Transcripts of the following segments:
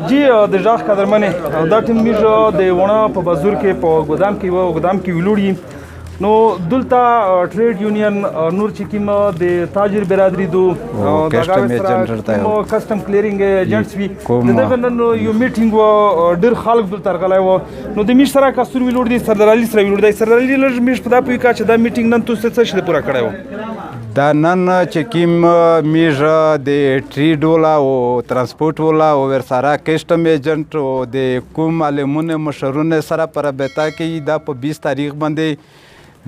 جی د ژغ قدرمنې دا ټیم میږ د ونه په بازور کې په ګودام کې ویلوړي نو دلته ټریډ یونین نور چې کوم د تاجر برادري دو کسٹم کلیرینګ ایجنټس وي دغه نن یو میټینګ و ډېر خلک دلته راغلی و نو د میږ سره کستور ویلوړ دي سردار علي سره ویلوړ دی سردار علي لږ میږ په دا پوهېږي چې دا میټینګ نن تاسو څه شی پوره کړی و دا نن چې کوم میږ د ټریډ والا او ترانسپورټ والا او ورسره کسٹم ایجنټ او د کوم عالمونه مشرونه سره په رابطه کې دا په 20 تاریخ باندې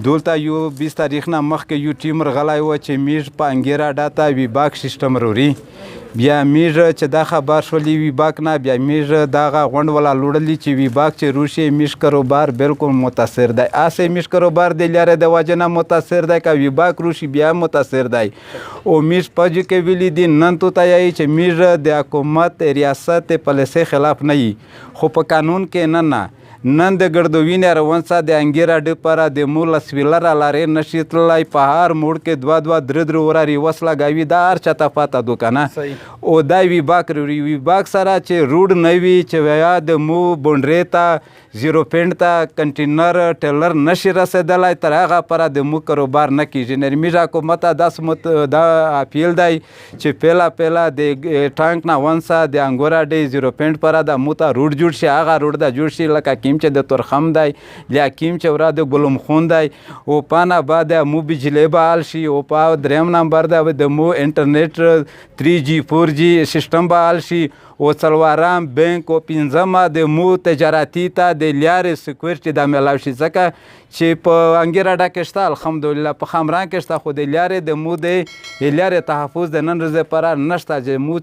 دلته یو 20 تاریخ نه مخکې یو ټیم رغلی و چې میږ په انګیرا ډاتا ویباک سیسټم روري بیا میږ چې دا خبر شولي ویباک نه بیا میږ دغه غونډ والا لوړلی چې ویباک چې روشي میږ کاروبار بالکل متاثر دی اسې میږ کاروبار د لارې د وجه نه متاثر دی که ویباک روشي بیا متاثر دی او میږ پج کې ویلي دي نن تو تایي چې میږ د حکومت ریاست پالیسۍ خلاف نه وي خو په قانون کې نه نن د ګردوینې روانسا د انګیرا ډپره د مولس ویلر لارې نشي تللی په هر موړ کې دوه درې وراري وسله ګاوي دا هر چاته پاته دوکنه او دا ویباک ویباک سره چې روډ نه وي چې ویا د مو بونډرې ته زیرو پینټ ته کنټینر ټیلر نشي رسېدلی تر هغه پره د مو کاروبار نه کېږي نرمیږ حکومت داسې دا اپیل دی چې پیله د ټانک نه ونسه د انګورا ډی زیرو پینټ پره د مو ته روډ جوړ شي هغه روډ د جوړ شي لکه کیم چې د تورخم دی یا کیم چې ورا د ګلم خون دی او پانه بعد مو بجلی بحال شي او په دریم نمبر د مو انټرنیټ 3G 4G سیسټم بحال شي او څلورم بینک او پنځمه د مو تجارتي ته د لارې سکیورټي د میلاو شي ځکه چې په انګیرا ډکه شته الحمدلله په خامران کې شته خو د لارې د مو د لارې تحفظ د نن ورځې پره نشته چې مو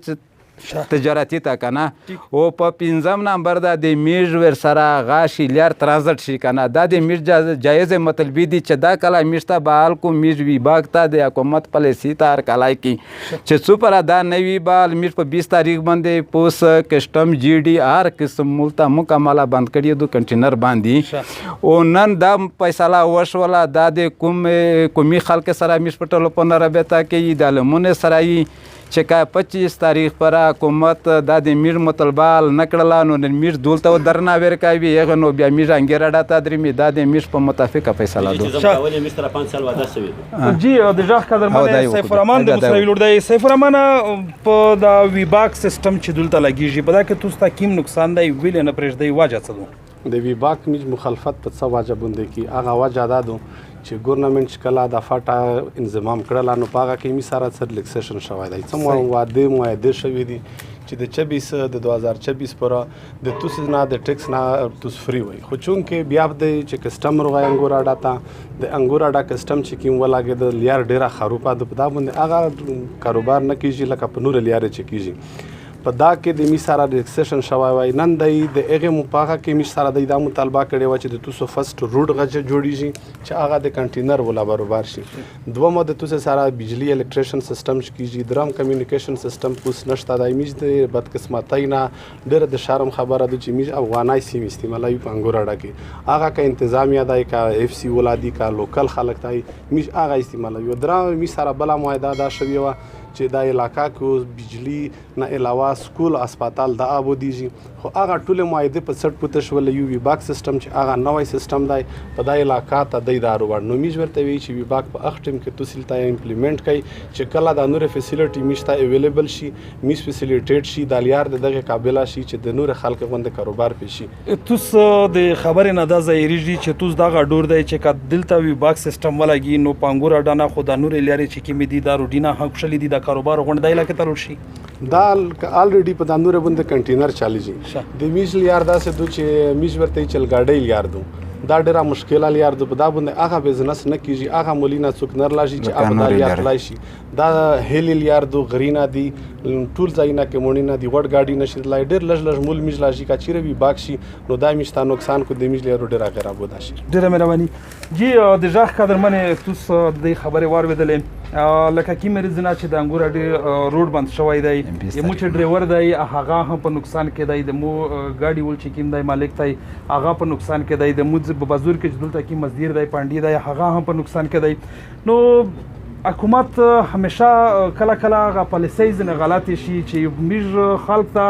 تجارتي ته کنه او په پنځم نمبر د میږ ورسره غاشي لار ترانزټ شي کنه دا د میږ جایز مطلبي دي چې دا کله میږ ته بحال کو میږ ویباک ته د حکومت پالیسي ته هر کلای کی چې څو پر دا نوی بال میږ په 20 تاریخ باندې پوس کسٹم جی ډي هر قسم ملته مکمله بند کړي دو کنټینر باندې او نن دا فیصله وشوله دا د کومي خلک سره میږ په ټلیفون رابطه کوي د لمونه سره چې که 25 تاریخ پر حکومت دا د میږ مطالبه نه کړله نو نن میږ دلته درنه ورکوي هغه نو بیا میږ انګیرا ډاته درېمي دا د میږ په متفقه فیصله ده جی د ژغ قدرمن سیف الرحمن د مسلوي لور دی سیف الرحمن په دا ویباک سیسټم چې دلته لګیږي په دا کې تاسو ته کوم نقصان دی ویل نه پرېږدئ وجه څه ده د ویباک میږ مخالفت په څه وجه باندې کې هغه وجه دا ده چې ګورنمنټ چې کله د فاټا انضمام کړله نو په هغه کې مې سره څه ریلیکسیشن شوی دی څه واده معاهده شوي دي چې د 24 د 2024 پورې د توس نه د ټیکس نه توس فری وي خو چونکې بیا د چې کسټمر وای انګورا ډاتا د انګورا ډا کسټم چې کوم ولاګه د لیار ډیره خروپه د پدا باندې هغه کاروبار نه کیږي لکه په نور لیار چې کیږي په دا کې د می سره ریلیکسیشن شوی وای نن د هغه مپاغه کې می سره د مطالبه کړي و چې د توسو فرست روډ غږ جوړیږي چې هغه د کنټینر ولا برابر شي دومره د توسو سره بجلی الکتریشن سیستم کیږي درام کمیونیکیشن سیستم پوس نشته د میج د بدقسمتۍ نه ډېر د شرم خبره ده چې میج افغانای سیم استعمالوي په انګورا ډکه هغه که انتظامیه دی که اف سی ولادي که لوکل خلک دی میج هغه استعمالوي درام می سره بل معاهده دا شوی و چې دا علاقه کې بجلی نه علاوه سکول اسپیټال د آبو دیږي خو هغه ټول معاهده په 60 پوتش ول یو ویباک سیستم چې هغه نوې سیستم دی په دا علاقه ته د دارو ور نو میږ ورته وی چې ویباک په اختم کې توسل ته امپلیمنٹ کړي چې کله د نور فیسیلیټي میشته اویلیبل شي میس فیسیلیټیټ شي د لیار دغه قابلیت شي چې د نور خلک غوند کاروبار پېشي توس د خبرې نه دا ظاهریږي چې توس دغه ډور دی چې کا دلته ویباک سیستم ولګي نو پانګور اډانا خو د نور لیارې چې کې دي دا روډینا حق شلې دي د کاروبار غونډای لکه تلل شي دا الریډي په دانور باندې کنټینر چاليږي د میز لیار دا څه دوی چې میز ورته چل گاډي لیار دو دا ډیره مشکله لیار دو په دا باندې هغه بزنس نه کیږي هغه مولینا څوک نر لاشي چې هغه دا لیار لای شي دا هیل لیار دو غرینا دی ټول ځاینا کې مونینا دی وړ گاډي نشي لای ډیر لږ مول میز لاشي کا چیرې وی باکشي نو دا میشته نقصان کو د میز لیار ډیره غیر ابو داشي ډیره مهرباني جی د ژغ قدرمنې توس د خبرې وارویدلې لکه کی مې زنا چې د انګور اډي روډ بند شوی دی یمو چې ډرایور دی هغه هم په نقصان کې دی د مو ګاډي ول چې کیم دی مالک دی هغه په نقصان کې دی د مو په بازور کې دلته کی مزدور دی پاندی دی هغه هم په نقصان کې دی نو حکومت همیشه کله کله هغه پالیسۍ ځینې غلطې شي چې موږ خلک ته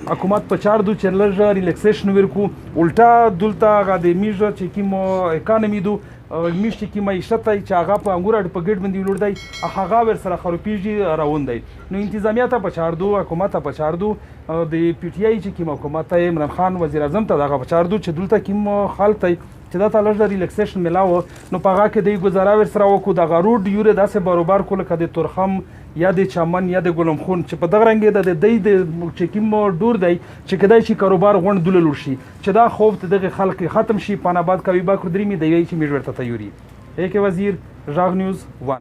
حکومت په چار دو چې لږ ریلیکسیشن ورکو الټا دلته هغه د موږ چې کوم اکانومي دو موږ چې کوم معیشت دی چې هغه په انګور په ګډ باندې ولور دی هغه ورسره خروپیږي روان دی نو انتظامیه ته په چار دو حکومت ته په چار دو د پی ټی آی چې کوم حکومت دی عمران خان وزیر اعظم ته دغه په چار دو چې دلته کوم خلک دی چې دا ته لږ ریلیکسیشن ملاوه نو په هغه کې د ګزاره ورسره وکړو دغه روډ یورې داسې باروبار کړو لکه د تورخم یا د چمن یا د ګلم خون چې په دغه رنګ د دی د چې کوم ډور دی چې کدای شي کاروبار غونډ دوله لور شي چې دا خوف ته دغه خلک ختم شي پاناباد کوي با کړ درې می دی چې میږ ورته تیوري اې کې وزیر ژغ نیوز 1